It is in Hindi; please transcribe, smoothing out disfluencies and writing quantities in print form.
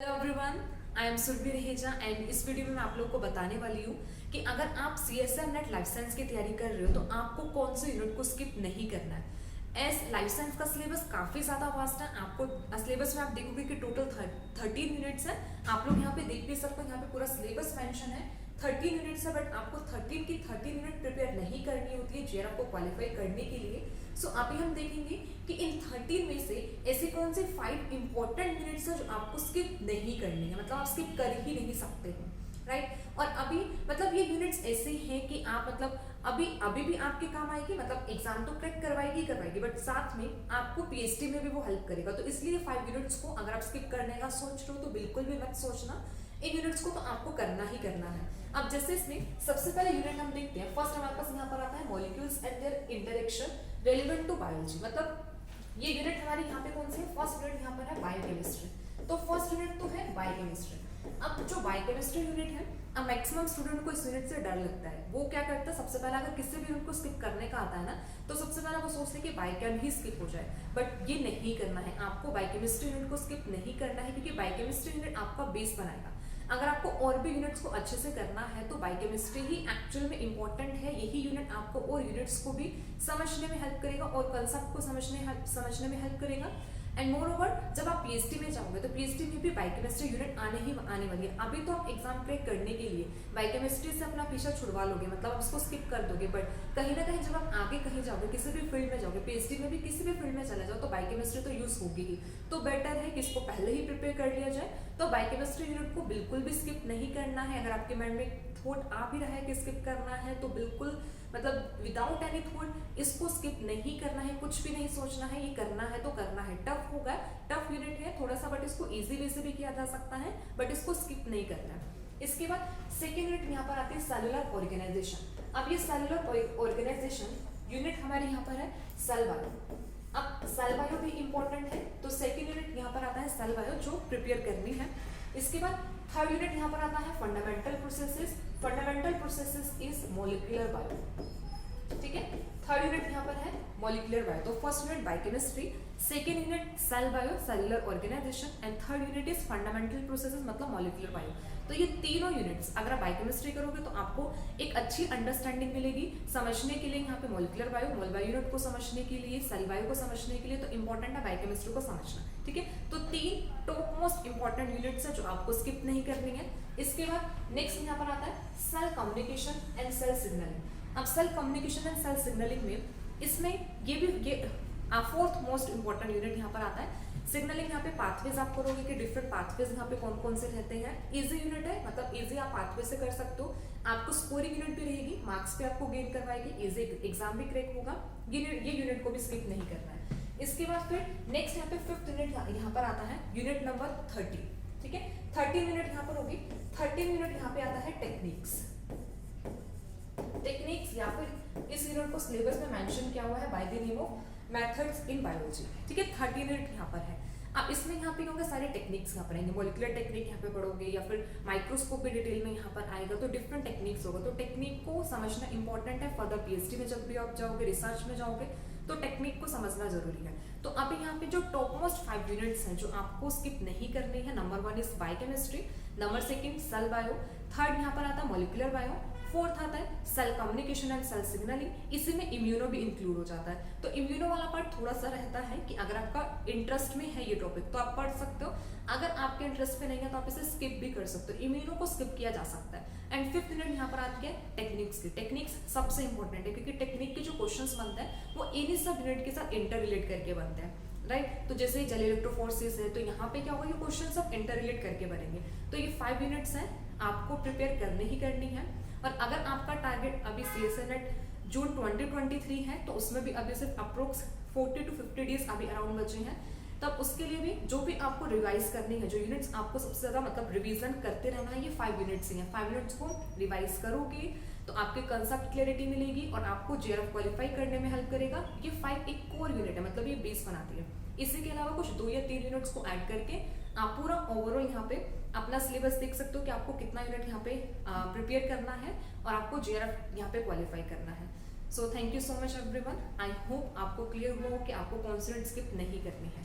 Hello everyone, I am Surbhi Raheja and इस वीडियो में मैं आप लोगों को बताने वाली हूँ कि अगर आप CSM नेट लाइफ साइंस की तैयारी कर रहे हो तो आपको कौन से यूनिट को स्किप नहीं करना है। एस लाइफ साइंस का सिलेबस काफ़ी ज़्यादा वास्ट है। आपको सिलेबस में आप देखोगे कि टोटल 13 यूनिट्स है। आप लोग यहाँ पे देख भी सकते हो, यहाँ पे पूरा सिलेबस मेंशन है। 13 यूनिट्स है, बट आपको 13 की 13 यूनिट प्रिपेयर नहीं करनी होती है जेआरएफ को क्वालिफाई करने के लिए। सो अभी हम देखेंगे कि इन 13 में से ऐसे कौन से 5 इंपॉर्टेंट यूनिट्स है जो आपको स्किप नहीं करनी है, मतलब आप स्किप कर ही नहीं सकते हो, राइट। और अभी मतलब ये यूनिट्स ऐसे हैं कि आप मतलब अभी भी आपके काम आएगी, मतलब एग्जाम तो क्रैक करवाएगी, बट साथ में आपको पीएचडी में भी वो हेल्प करेगा। तो इसलिए 5 यूनिट्स को अगर आप स्किप करने का सोच रहे हो तो बिल्कुल भी मत सोचना, इन यूनिट्स को तो आपको करना ही करना है। अब जैसे इसमें सबसे पहले यूनिट हम देखते हैं। फर्स्ट हमारे पास यहाँ पर आता है molecules and their interaction relevant to biology. मतलब ये यूनिट हमारी यहाँ पे कौन सी है? फर्स्ट यूनिट यहाँ पर है बायोकेमिस्ट्री। तो फर्स्ट यूनिट तो है बायोकेमिस्ट्री। अब जो बायोकेमिस्ट्री यूनिट है, अब मैक्सिमम स्टूडेंट को इस यूनिट से डर लगता है। वो क्या करता है, सबसे पहले अगर किसी भी यूनिट को स्किप करने का आता है ना, तो सबसे पहले वो सोचते हैं कि बायोकेम ही स्किप हो जाए, बट ये नहीं करना है। आपको बायोकेमिस्ट्री यूनिट को स्किप नहीं करना है, क्योंकि बायोकेमिस्ट्री यूनिट आपका बेस बनाएगा। अगर आपको और भी यूनिट्स को अच्छे से करना है तो बायोकेमिस्ट्री ही एक्चुअल में इंपॉर्टेंट है। यही यूनिट आपको और यूनिट्स को भी समझने में हेल्प करेगा और कंसेप्ट को समझने में हेल्प करेगा। एंड मोर ओवर जब आप पीएचडी में जाओगे तो पीएचडी में भी बायोकेमिस्ट्री यूनिट आने वाली है। अभी तो आप एग्जाम क्रैक करने के लिए बायोकेमिस्ट्री से अपना पीछा छुड़वा लोगे, मतलब आप उसको स्किप कर दोगे, बट कहीं ना कहीं जब आप आगे कहीं जाओगे, किसी भी फील्ड में जाओगे, पीएचडी में भी किसी भी फील्ड में चले जाओ, तो बायोकेमिस्ट्री तो यूज होगी ही। तो बेटर है कि इसको पहले ही प्रिपेयर कर लिया जाए। तो बायोकेमिस्ट्री यूनिट को बिल्कुल भी स्किप नहीं करना है। अगर आपके माइंड में थॉट आ भी रहा है कि स्किप करना है तो बिल्कुल मतलब विदाउट एनी थॉट इसको स्किप नहीं करना है, कुछ भी नहीं सोचना है, ये करना है तो करना है। टफ होगा, टफ यूनिट है थोड़ा सा, बट इसको इजी वे से भी किया जा सकता है, बट इसको स्किप नहीं करना है। इसके बाद सेकेंड यूनिट यहाँ पर आती है सेलुलर ऑर्गेनाइजेशन। अब ये सेलुलर ऑर्गेनाइजेशन यूनिट हमारे यहाँ पर है सेल बायो। अब सेल बायो भी इंपॉर्टेंट है, तो सेकेंड यूनिट यहाँ पर आता है सेल बायो जो प्रिपेयर करनी है। इसके बाद थर्ड यूनिट यहाँ पर आता है fundamental processes. Fundamental processes is molecular bio, ठीक है। थर्ड यूनिट यहाँ पर है मॉलिक्यूलर बायो। तो first unit biochemistry, second unit cell bio cellular organisation and third unit is fundamental processes मतलब मॉलिक्यूलर बायो। तो ये तीनों यूनिट्स अगर आप बायोकेमिस्ट्री करोगे तो आपको एक अच्छी अंडरस्टैंडिंग मिलेगी समझने के लिए। यहाँ पे मॉलिक्यूलर बायो यूनिट को समझने के लिए, सेल बायो को समझने के लिए, तो इंपॉर्टेंट है बायोकेमिस्ट्री को समझना, ठीक है। तो 3 टॉप मोस्ट इंपॉर्टेंट यूनिट्स है जो आपको स्किप नहीं करनी है। इसके बाद नेक्स्ट यहाँ पर आता है cell communication and cell signalling. अब cell communication and cell signalling में इसमें ये फोर्थ मोस्ट इंपॉर्टेंट यूनिट यहाँ पर आता है सिग्नलिंग। यहाँ पे पाथवेज आप करोगे कि डिफरेंट पाथवेज यहाँ पे कौन कौन से रहते हैं। इजी यूनिट है, मतलब इजी आप पाथवे से कर सकते हो। आपको स्कोरिंग यूनिट भी रहेगी, मार्क्स भी आपको गेन करवाएगी, इजी एग्जाम भी क्रैक होगा। ये यूनिट को भी स्किप नहीं करना है। इसके बाद फिर नेक्स्ट यहाँ पे फिफ्थ यूनिट यहाँ पर आता है यूनिट नंबर 30, ठीक है। 13 यूनिट यहाँ पर होगी। 13 यूनिट यहाँ पे आता है टेक्निक्स या फिर इस यूनिट को सिलेबस में मेंशन किया हुआ है by the name of methods in biology, ठीक है। 13 यूनिट यहाँ पर है। अब इसमें यहाँ पे होंगे सारे टेक्निक्स यहाँ पढ़ेंगे, मॉलिक्यूलर टेक्निक यहाँ पे पढ़ोगे या फिर माइक्रोस्कोप भी डिटेल में यहाँ पर आएगा, तो डिफरेंट टेक्निक्स होगा। तो टेक्निक को समझना इंपॉर्टेंट है फर्दर पीएचडी में जब भी आप जाओगे, रिसर्च में जाओगे, तो टेक्निक को समझना जरूरी है। तो अभी यहाँ पे जो टॉप मोस्ट 5 यूनिट्स हैं जो आपको स्किप नहीं करनी है, number 1 is biochemistry, number 2 cell bio, third यहाँ पर आता है मॉलिक्यूलर बायो, फोर्थ आता है cell communication and cell signalling. इसी में इम्यूनो भी इंक्लूड हो जाता है। तो इम्यूनो वाला पार्ट थोड़ा सा रहता है कि अगर आपका इंटरेस्ट में है ये टॉपिक तो आप पढ़ सकते हो, अगर आपके इंटरेस्ट में नहीं है तो आप इसे स्किप भी कर सकते हो। इम्यूनो को स्किप किया जा सकता है। एंड फिफ्थ यूनिट यहाँ पर आती है टेक्निक्स की। टेक्निक्स सबसे इंपॉर्टेंट है क्योंकि टेक्निक के जो क्वेश्चंस बनते हैं वो इन्हीं सब यूनिट के साथ इंटर रिलेट करके बनते हैं, राइट। तो जैसे जल इलेक्ट्रोफोर्सेस है तो यहाँ पे क्या होगा, ये क्वेश्चन सब इंटर रिलेट करके बनेंगे। तो ये 5 यूनिट्स हैं, आपको प्रिपेयर करने ही करनी है। और अगर आपका टारगेट अभी CSM नेट जून 2023 है तो उसमें भी अभी सिर्फ अप्रोक्स 40 to 50 डेज अभी अराउंड बचे हैं, तब उसके लिए भी जो भी आपको रिवाइज करनी है, जो यूनिट्स आपको सबसे ज्यादा मतलब रिवीजन करते रहना है, ये 5 यूनिट्स ही हैं। 5 यूनिट्स को रिवाइज करोगे तो आपके कंसेप्ट क्लैरिटी मिलेगी और आपको जेआरएफ क्वालिफाई करने में हेल्प करेगा। ये 5 एक कोर यूनिट है, मतलब ये बेस बनाती है। इसी के अलावा कुछ 2 या 3 यूनिट्स को ऐड करके आप पूरा ओवरऑल यहाँ पे अपना सिलेबस देख सकते हो कि आपको कितना यूनिट यहाँ पे प्रिपेयर करना है और आपको जेआरएफ यहाँ पे क्वालिफाई करना है। So thank you so much everyone. I hope आपको क्लियर हुआ हो कि आपको कौन सी यूनिट स्किप नहीं करनी है।